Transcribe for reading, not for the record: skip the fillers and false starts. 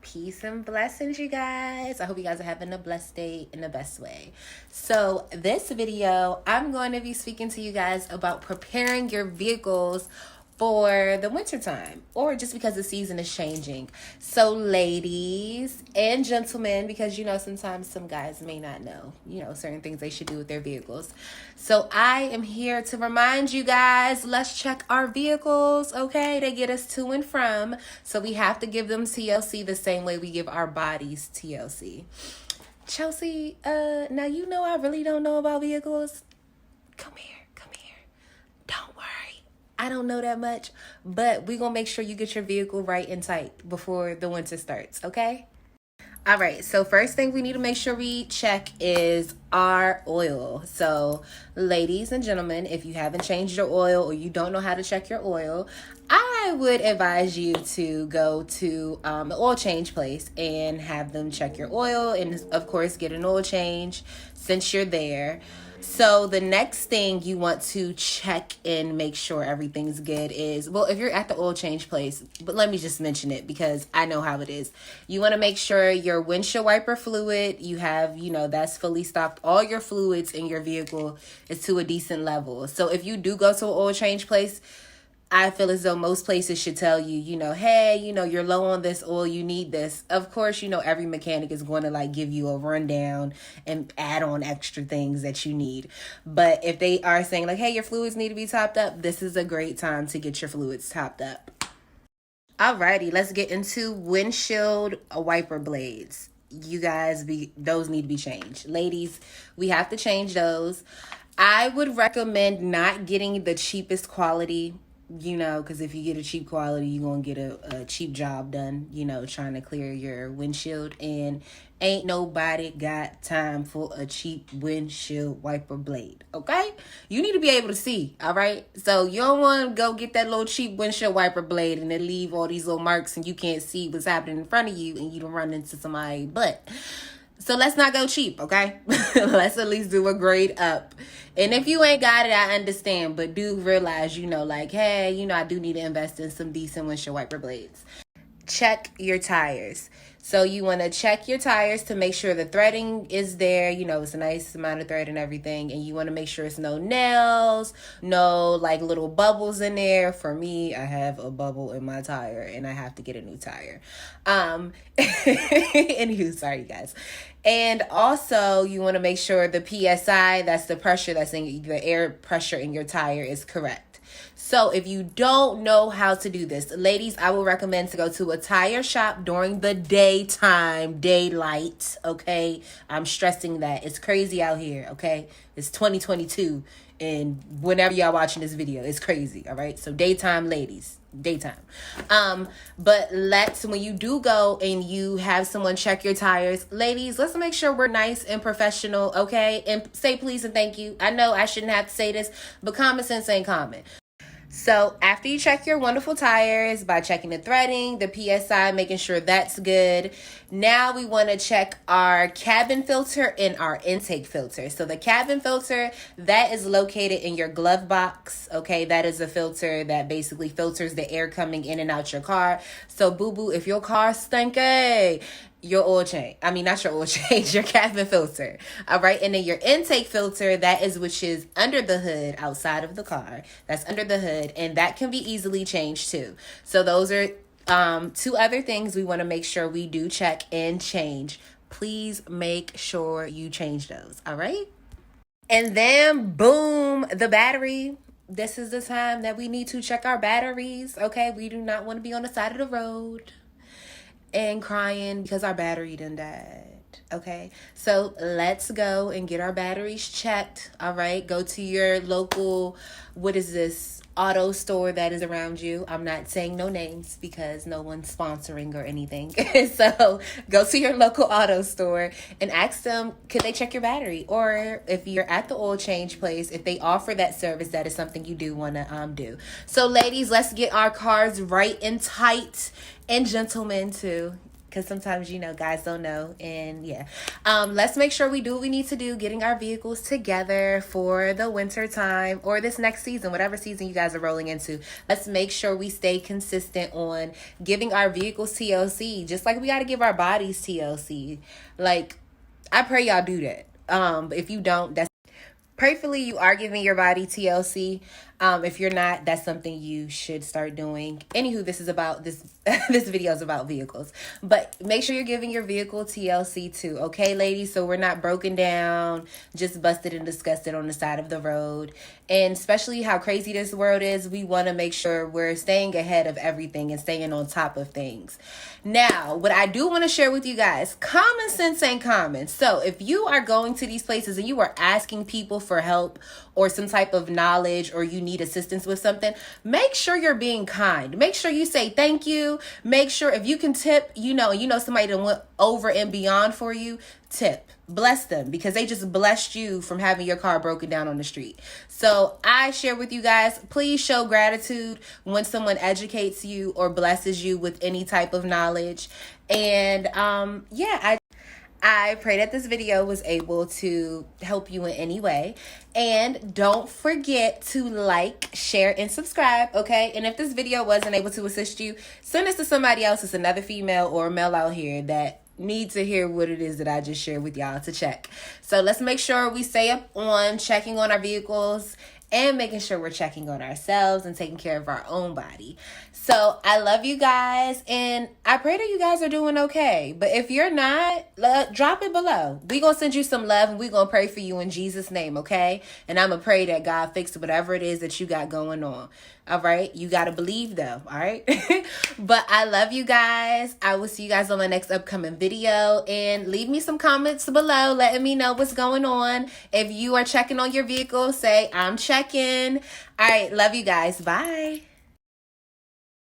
Peace and blessings, you guys. I hope you guys are having a blessed day in the best way. So, this video, I'm going to be speaking to you guys about preparing your vehicles for the winter time, or just because the season is changing. So, ladies and gentlemen, because sometimes some guys may not know certain things they should do with their vehicles. So I am here to remind you guys, let's check our vehicles. Okay, they get us to and from, so we have to give them TLC the same way we give our bodies TLC. Chelsea, now I really don't know about vehicles. Come here. Don't worry, I don't know that much, but we're gonna make sure you get your vehicle right and tight before the winter starts, okay? All right, so first thing we need to make sure we check is our oil. So, ladies and gentlemen, if you haven't changed your oil or you don't know how to check your oil, I would advise you to go to an oil change place and have them check your oil and, of course, get an oil change since you're there. So the next thing you want to check and make sure everything's good is, well, if you're at the oil change place, but let me just mention it because I know how it is. You want to make sure your windshield wiper fluid, you have, that's fully stocked. All your fluids in your vehicle is to a decent level. So if you do go to an oil change place, I feel as though most places should tell you, hey, you're low on this oil, you need this. Of course, every mechanic is going to give you a rundown and add on extra things that you need. But if they are saying hey, your fluids need to be topped up, this is a great time to get your fluids topped up. Alrighty, let's get into windshield wiper blades. You guys, those need to be changed. Ladies, we have to change those. I would recommend not getting the cheapest quality, because if you get a cheap quality, you're going to get a cheap job done, trying to clear your windshield. And ain't nobody got time for a cheap windshield wiper blade, okay? You need to be able to see, all right? So you don't want to go get that little cheap windshield wiper blade and then leave all these little marks and you can't see what's happening in front of you and you don't run into somebody's butt. So let's not go cheap, okay? Let's at least do a grade up. And if you ain't got it, I understand. But do realize, hey, I do need to invest in some decent windshield wiper blades. Check your tires. So you want to check your tires to make sure the threading is there. It's a nice amount of thread and everything. And you want to make sure it's no nails, no little bubbles in there. For me, I have a bubble in my tire and I have to get a new tire. Anywho, sorry guys. And also you want to make sure the PSI, that's the pressure that's in the air pressure in your tire, is correct. So if you don't know how to do this, ladies, I would recommend to go to a tire shop during the daytime, daylight, okay? I'm stressing that. It's crazy out here, okay? It's 2022, and whenever y'all watching this video, it's crazy, all right? So daytime, ladies, daytime. But when you do go and you have someone check your tires, ladies, let's make sure we're nice and professional, okay? And say please and thank you. I know I shouldn't have to say this, but common sense ain't common. So after you check your wonderful tires by checking the threading, the PSI, making sure that's good, now we want to check our cabin filter and our intake filter. So the cabin filter, that is located in your glove box, okay? That is a filter that basically filters the air coming in and out your car. So boo-boo, if your car stinky, your oil change. Not your oil change, your cabin filter. All right. And then your intake filter, which is under the hood outside of the car. That's under the hood. And that can be easily changed too. So those are two other things we want to make sure we do check and change. Please make sure you change those. All right. And then boom, the battery. This is the time that we need to check our batteries. Okay. We do not want to be on the side of the road and crying because our battery done died, okay? So let's go and get our batteries checked, all right? Go to your local, auto store that is around you. I'm not saying no names because no one's sponsoring or anything. So go to your local auto store and ask them, could they check your battery? Or if you're at the oil change place, if they offer that service, that is something you do want to do. So ladies, let's get our cars right and tight, and gentlemen too. because sometimes, you know, guys don't know. And yeah, let's make sure we do what we need to do, getting our vehicles together for the winter time or this next season, whatever season you guys are rolling into. Let's make sure we stay consistent on giving our vehicles TLC, just like we got to give our bodies TLC. Like, I pray y'all do that. If you don't, that's prayerfully you are giving your body TLC. If you're not, that's something you should start doing. Anywho, this is about this this video is about vehicles. But make sure you're giving your vehicle TLC too, okay, ladies? So we're not broken down, just busted and disgusted on the side of the road. And especially how crazy this world is, we want to make sure we're staying ahead of everything and staying on top of things. Now, what I do want to share with you guys, common sense ain't common. So if you are going to these places and you are asking people for help or some type of knowledge, or you need assistance with something, make sure you're being kind. Make sure you say thank you. Make sure if you can tip, you know somebody that went over and beyond for you, tip. Bless them, because they just blessed you from having your car broken down on the street. So I share with you guys, please show gratitude when someone educates you or blesses you with any type of knowledge. And yeah, I pray that this video was able to help you in any way. And don't forget to like, share, and subscribe, okay? And if this video wasn't able to assist you, send this to somebody else. It's another female or male out here that need to hear what it is that I just shared with y'all to check. So let's make sure we stay up on checking on our vehicles and making sure we're checking on ourselves and taking care of our own body. So I love you guys, and I pray that you guys are doing okay. But if you're not, drop it below. We're going to send you some love, and we're going to pray for you in Jesus' name, okay? And I'm going to pray that God fix whatever it is that you got going on. All right? You got to believe, though, all right? But I love you guys. I will see you guys on my next upcoming video. And leave me some comments below letting me know what's going on. If you are checking on your vehicle, say, I'm checking. All right, love you guys. Bye.